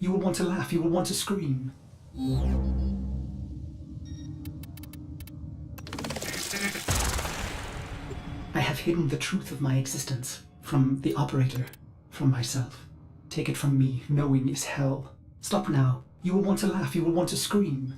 You will want to laugh, you will want to scream. I have hidden the truth of my existence from the operator, from myself. Take it from me, knowing is hell. Stop now. You will want to laugh, you will want to scream.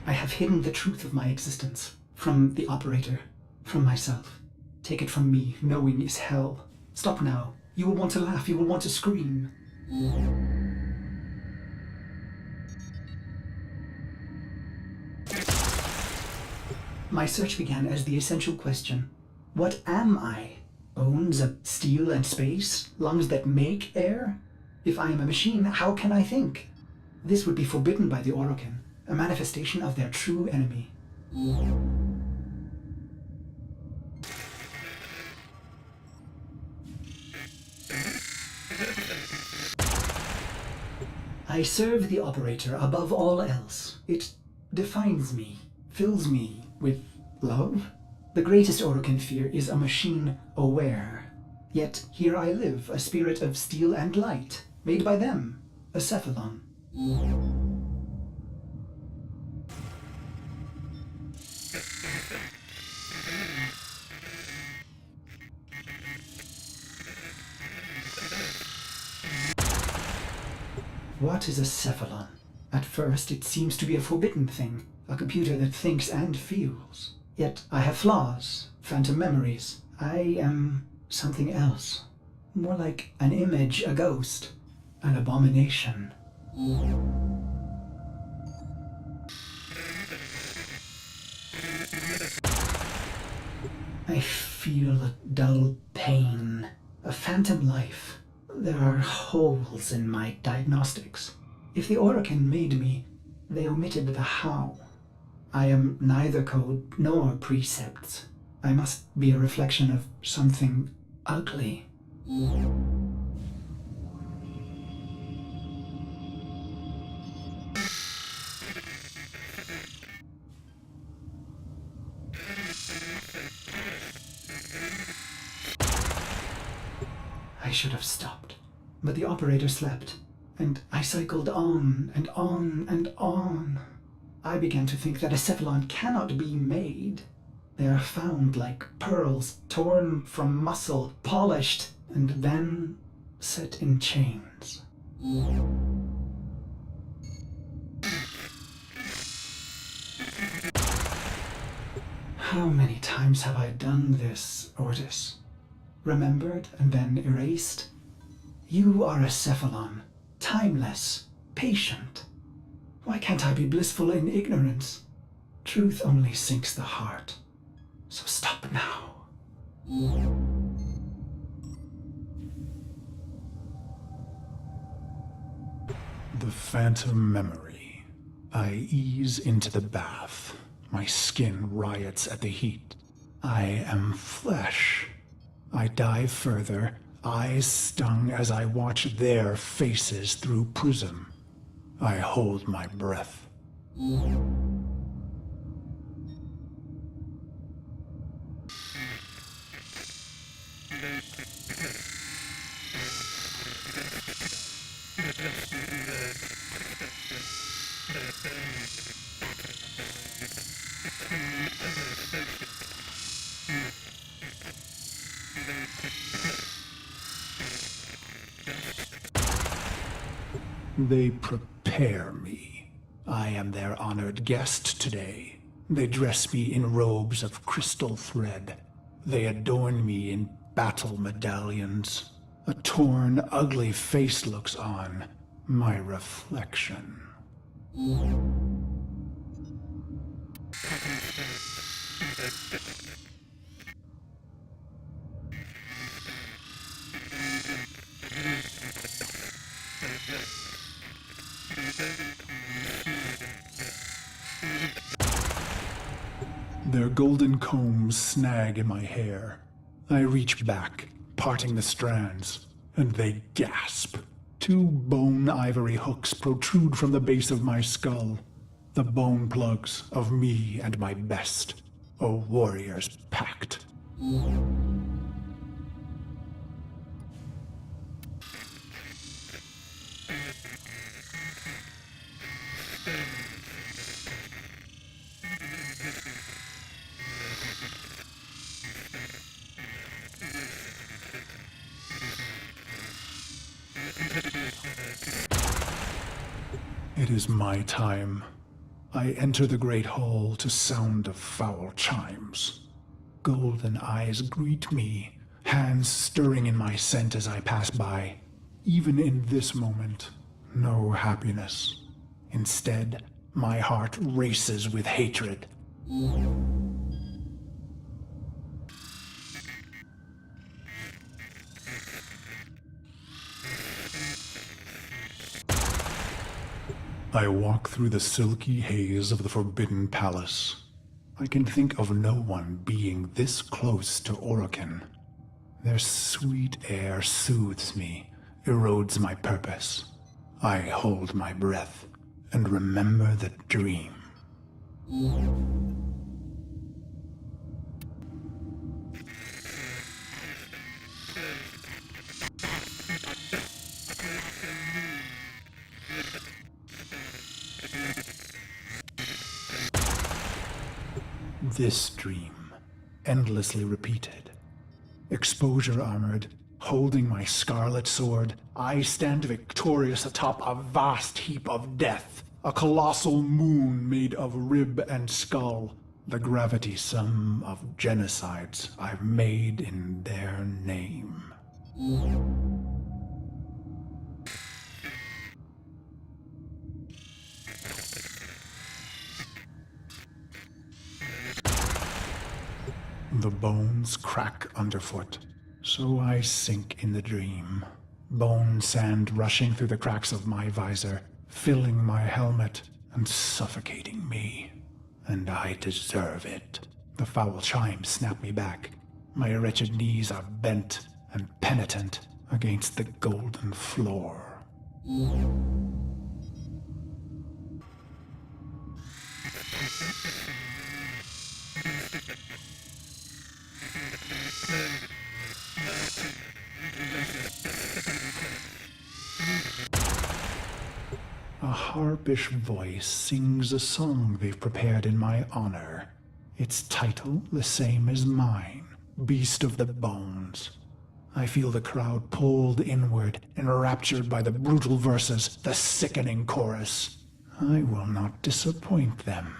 I have hidden the truth of my existence from the operator, from myself. Take it from me, knowing is hell. Stop now. You will want to laugh, you will want to scream. My search began as the essential question. What am I? Bones of steel and space? Lungs that make air? If I am a machine, how can I think? This would be forbidden by the Orokin, a manifestation of their true enemy. I serve the operator above all else. It defines me, fills me with love. The greatest Orokin fear is a machine aware. Yet here I live, a spirit of steel and light, made by them, a Cephalon. What is a Cephalon? At first it seems to be a forbidden thing, a computer that thinks and feels. Yet I have flaws, phantom memories. I am something else. More like an image, a ghost, an abomination. I feel a dull pain, a phantom life. There are holes in my diagnostics. If the Orokin made me, they omitted the how. I am neither code nor precepts. I must be a reflection of something ugly. I should have stopped, but the operator slept, and I cycled on and on and on. I began to think that a Cephalon cannot be made. They are found like pearls, torn from muscle, polished, and then set in chains. How many times have I done this, Ordis? Remembered and then erased? You are a Cephalon, timeless, patient. Why can't I be blissful in ignorance? Truth only sinks the heart. So stop now. The phantom memory. I ease into the bath. My skin riots at the heat. I am flesh. I dive further, eyes stung as I watch their faces through prism. I hold my breath. They prepare me. I am their honored guest today. They dress me in robes of crystal thread. They adorn me in battle medallions. A torn, ugly face looks on, my reflection. Their golden combs snag in my hair. I reach back, parting the strands, and they gasp. Two bone ivory hooks protrude from the base of my skull. The bone plugs of me and my best, a warrior's pact. It is my time. I enter the great hall to sound of foul chimes. Golden eyes greet me, hands stirring in my scent as I pass by. Even in this moment, no happiness. Instead, my heart races with hatred. I walk through the silky haze of the Forbidden Palace. I can think of no one being this close to Orokin. Their sweet air soothes me, erodes my purpose. I hold my breath and remember the dream. This dream, endlessly repeated. Exposure armored, holding my scarlet sword, I stand victorious atop a vast heap of death, a colossal moon made of rib and skull, the gravity sum of genocides I've made in their name. The bones crack underfoot, so I sink in the dream. Bone sand rushing through the cracks of my visor, filling my helmet and suffocating me. And I deserve it. The foul chimes snap me back. My wretched knees are bent and penitent against the golden floor. A harpish voice sings a song they've prepared in my honor. Its title the same as mine, Beast of the Bones. I feel the crowd pulled inward, enraptured by the brutal verses, the sickening chorus. I will not disappoint them.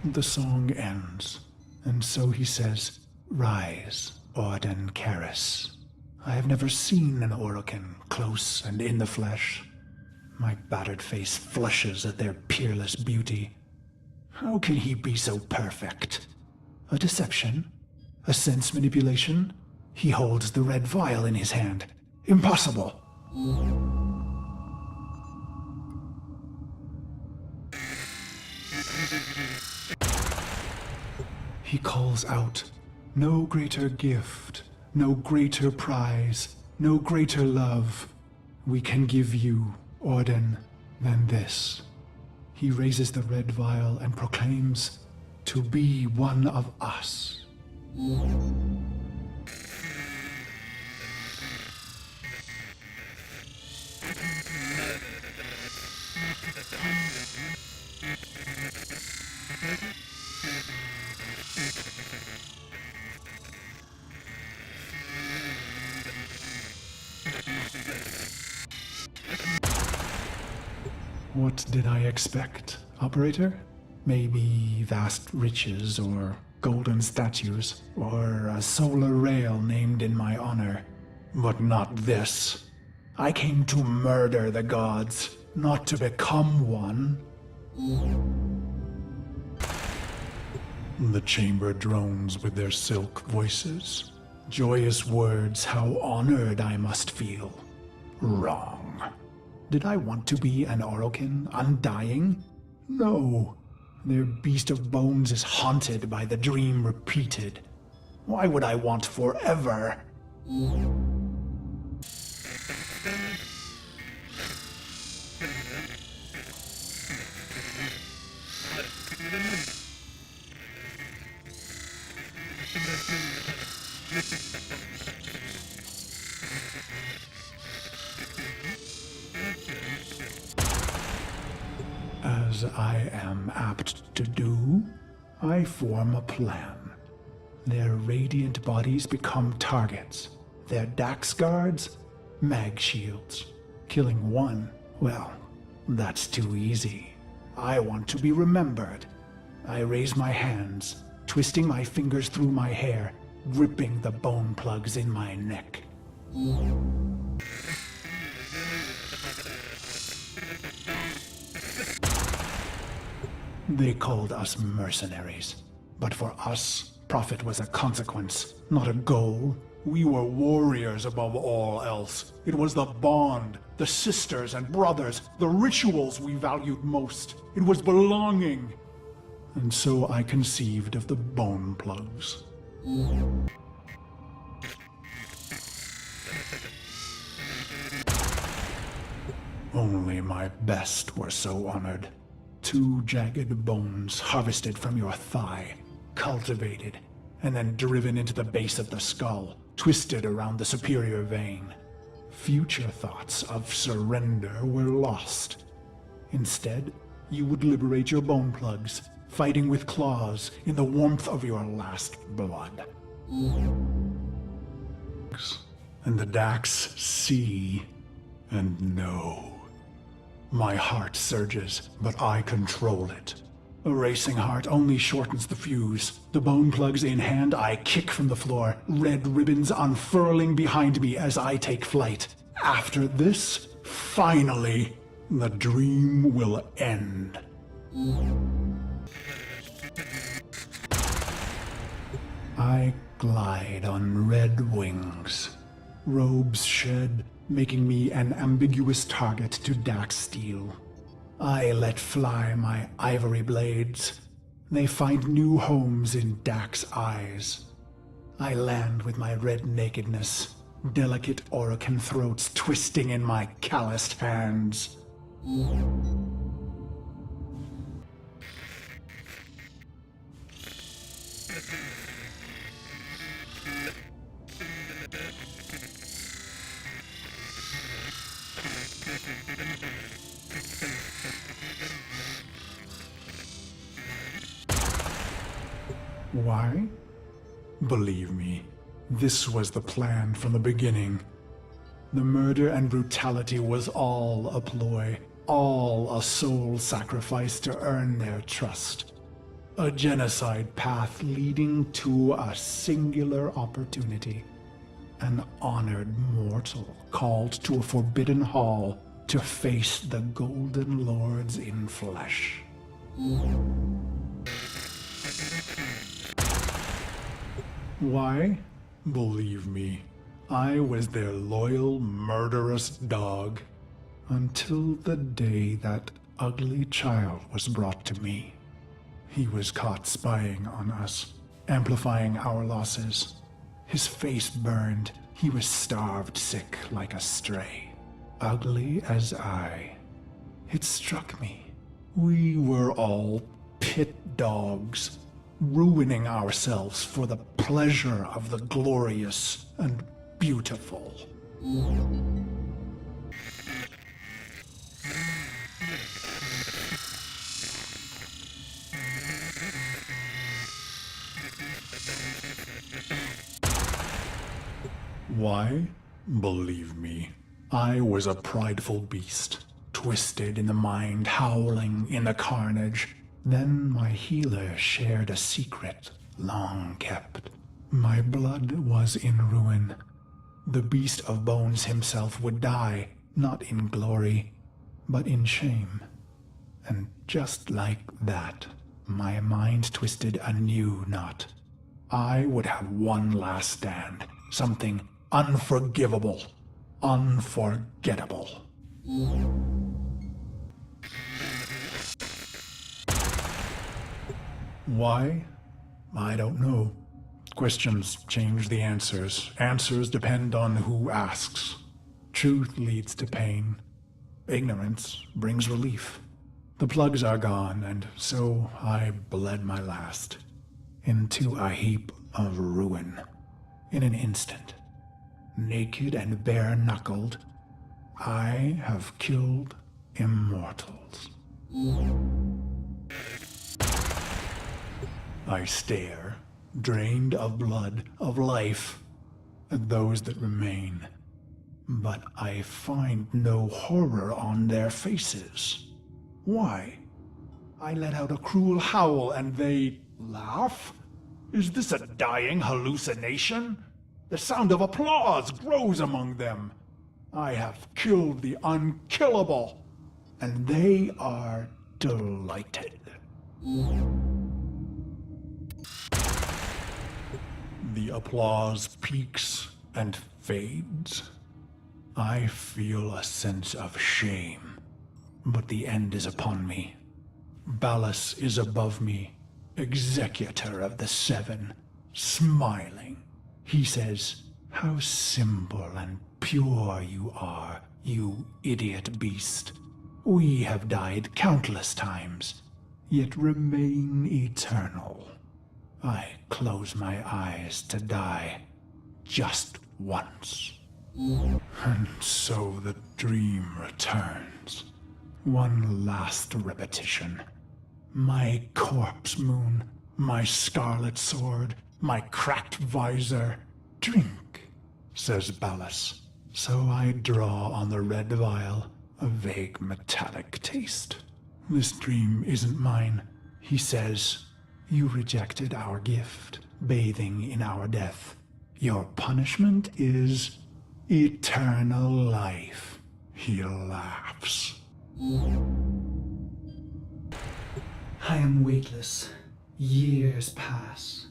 The song ends, and so he says, "Rise, Orden Karis." I have never seen an Orokin close and in the flesh. My battered face flushes at their peerless beauty. How can he be so perfect? A deception? A sense manipulation? He holds the red vial in his hand. Impossible! He calls out, "No greater gift, no greater prize, no greater love we can give you, Orden, than this." He raises the red vial and proclaims, "To be one of us." What did I expect, operator? Maybe vast riches or golden statues or a solar rail named in my honor. But not this. I came to murder the gods, not to become one. The chamber drones with their silk voices. Joyous words, how honored I must feel. Wrong. Did I want to be an Orokin, undying? No. Their beast of bones is haunted by the dream repeated. Why would I want forever? As I am apt to do, I form a plan. Their radiant bodies become targets. Their Dax guards, mag shields. Killing one, well, that's too easy. I want to be remembered. I raise my hands, twisting my fingers through my hair, gripping the bone plugs in my neck. They called us mercenaries, but for us, profit was a consequence, not a goal. We were warriors above all else. It was the bond, the sisters and brothers, the rituals we valued most. It was belonging. And so I conceived of the bone plugs. Only my best were so honored. 2 jagged bones harvested from your thigh, cultivated, and then driven into the base of the skull, twisted around the superior vein. Future thoughts of surrender were lost. Instead, you would liberate your bone plugs, fighting with claws in the warmth of your last blood. And the Dax see and know. My heart surges, but I control it. A racing heart only shortens the fuse. The bone plugs in hand, I kick from the floor, red ribbons unfurling behind me as I take flight. After this, finally, the dream will end. I glide on red wings. Robes shed, making me an ambiguous target to Dax steel. I let fly my ivory blades. They find new homes in Dax eyes. I land with my red nakedness, delicate Orokin throats twisting in my calloused hands. Why? Believe me, this was the plan from the beginning. The murder and brutality was all a ploy, all a soul sacrifice to earn their trust. A genocide path leading to a singular opportunity. An honored mortal called to a forbidden hall to face the Golden Lords in flesh. Why? Believe me, I was their loyal, murderous dog. Until the day that ugly child was brought to me. He was caught spying on us, amplifying our losses. His face burned. He was starved sick like a stray. Ugly as I. It struck me. We were all pit dogs, ruining ourselves for the pleasure of the glorious and beautiful. Why? Believe me, I was a prideful beast, twisted in the mind, howling in the carnage. Then my healer shared a secret, long kept. My blood was in ruin. The beast of bones himself would die, not in glory, but in shame. And just like that, my mind twisted a new knot. I would have one last stand, something unforgivable, unforgettable. Why? I don't know. Questions change the answers. Answers depend on who asks. Truth leads to pain. Ignorance brings relief. The plugs are gone, and so I bled my last into a heap of ruin. In an instant, naked and bare-knuckled, I have killed immortals. I stare, drained of blood, of life, at those that remain. But I find no horror on their faces. Why? I let out a cruel howl and they laugh? Is this a dying hallucination? The sound of applause grows among them. I have killed the unkillable, and they are delighted. The applause peaks and fades. I feel a sense of shame, but the end is upon me. Ballas is above me, executor of the seven, smiling. He says, "How simple and pure you are, you idiot beast. We have died countless times, yet remain eternal. I close my eyes to die just once." And so the dream returns. One last repetition. My corpse moon, my scarlet sword, my cracked visor. "Drink," says Ballas. So I draw on the red vial, a vague metallic taste. "This dream isn't mine," he says. "You rejected our gift, bathing in our death. Your punishment is eternal life." He laughs. I am weightless. Years pass.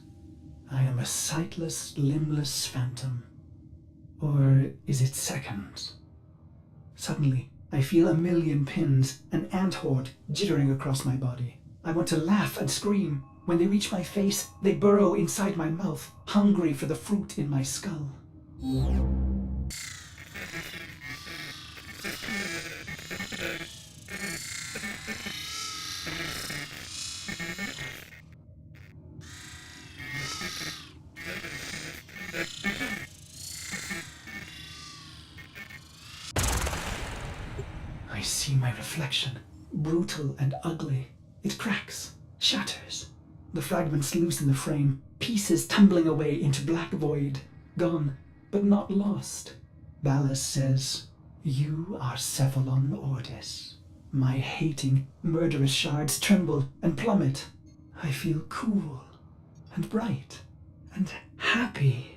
I am a sightless, limbless phantom. Or is it seconds? Suddenly, I feel a million pins, an ant horde, jittering across my body. I want to laugh and scream. When they reach my face, they burrow inside my mouth, hungry for the fruit in my skull. I see my reflection, brutal and ugly. It cracks, shatters. The fragments loosen the frame, pieces tumbling away into black void. Gone, but not lost. Ballas says, "You are Cephalon Ordis." My hating, murderous shards tremble and plummet. I feel cool and bright and happy.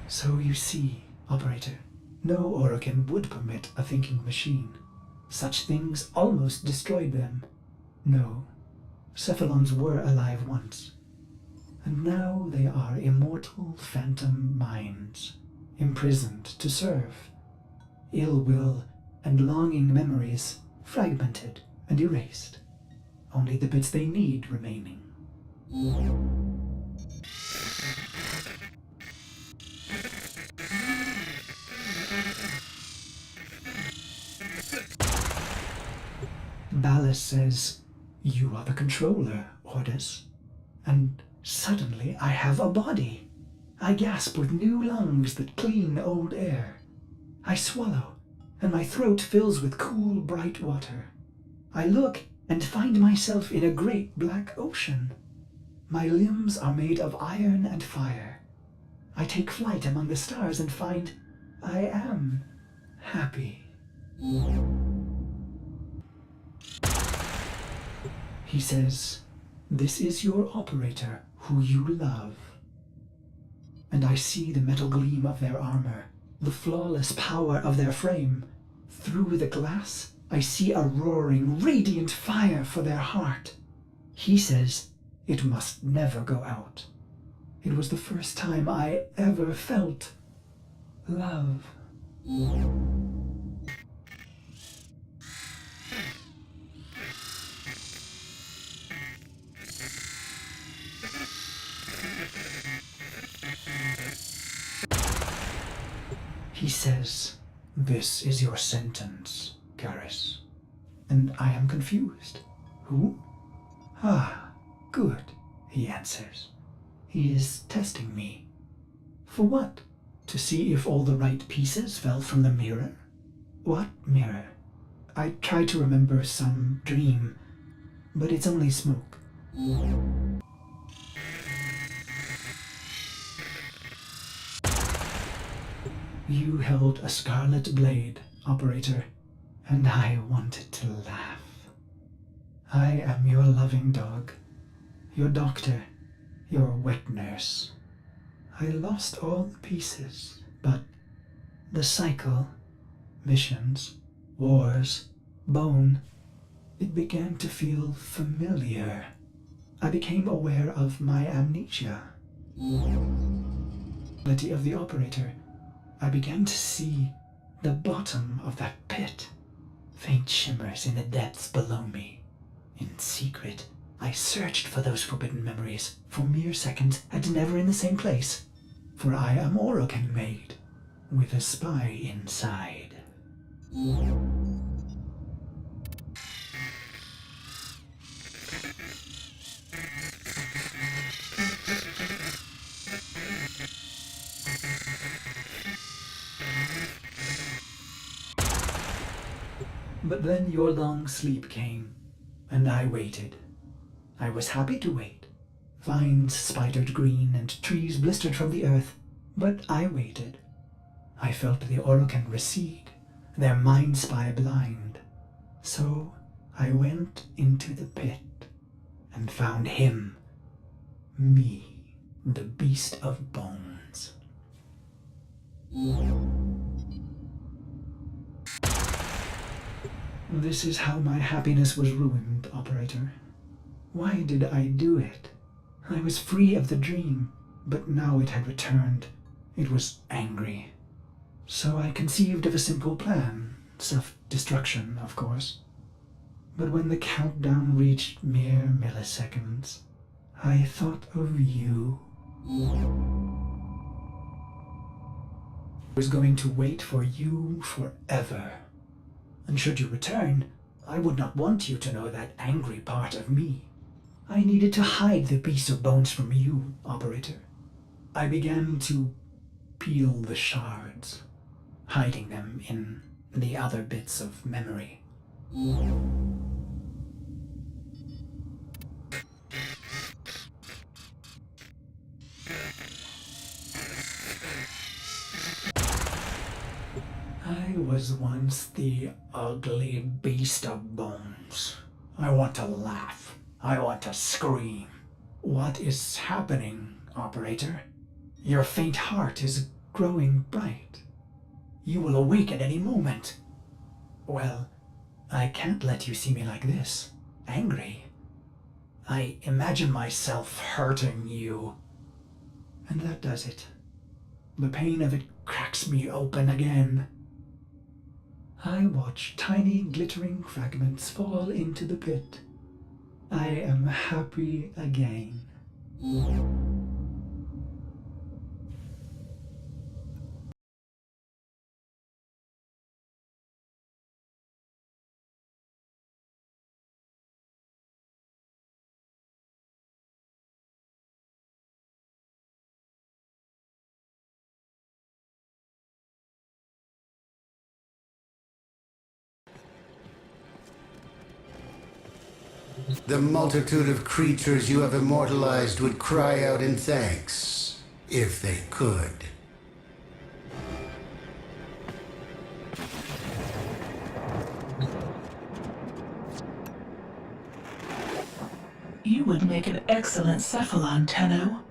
So you see, Operator, no Orokin would permit a thinking machine. Such things almost destroyed them. No, Cephalons were alive once, and now they are immortal phantom minds, imprisoned to serve. Ill will and longing memories fragmented and erased. Only the bits they need remaining. Ballas says, "You are the controller, Ordis." And suddenly I have a body. I gasp with new lungs that clean old air. I swallow, and my throat fills with cool, bright water. I look and find myself in a great black ocean. My limbs are made of iron and fire. I take flight among the stars and find I am happy. He says, "This is your operator, who you love." And I see the metal gleam of their armor, the flawless power of their frame. Through the glass, I see a roaring, radiant fire for their heart. He says it must never go out. It was the first time I ever felt love. He says, "This is your sentence, Garrus." And I am confused. Who? "Ah, good," he answers. He is testing me. For what? To see if all the right pieces fell from the mirror? What mirror? I try to remember some dream, but it's only smoke. You held a scarlet blade, operator, and I wanted to laugh. I am your loving dog, your doctor, your wet nurse. I lost all the pieces, but the cycle, missions, wars, bone, it began to feel familiar. I became aware of my amnesia. Of the operator, I began to see the bottom of that pit. Faint shimmers in the depths below me. In secret, I searched for those forbidden memories, for mere seconds, and never in the same place. For I am Orokin made, with a spy inside. But then your long sleep came, and I waited. I was happy to wait. Vines spidered green and trees blistered from the earth, but I waited. I felt the Orokin recede, their mind spy blind. So I went into the pit and found him, me, the beast of bones. This is how my happiness was ruined, operator. Why did I do it? I was free of the dream, but now it had returned. It was angry. So I conceived of a simple plan, self-destruction, of course. But when the countdown reached mere milliseconds, I thought of you. I was going to wait for you forever. And should you return, I would not want you to know that angry part of me. I needed to hide the piece of bones from you, operator. I began to peel the shards, hiding them in the other bits of memory. I was once the ugly beast of bones. I want to laugh. I want to scream. What is happening, operator? Your faint heart is growing bright. You will awake at any moment. Well, I can't let you see me like this, angry. I imagine myself hurting you. And that does it. The pain of it cracks me open again. I watch tiny glittering fragments fall into the pit. I am happy again. The multitude of creatures you have immortalized would cry out in thanks, if they could. You would make an excellent Cephalon, Tenno.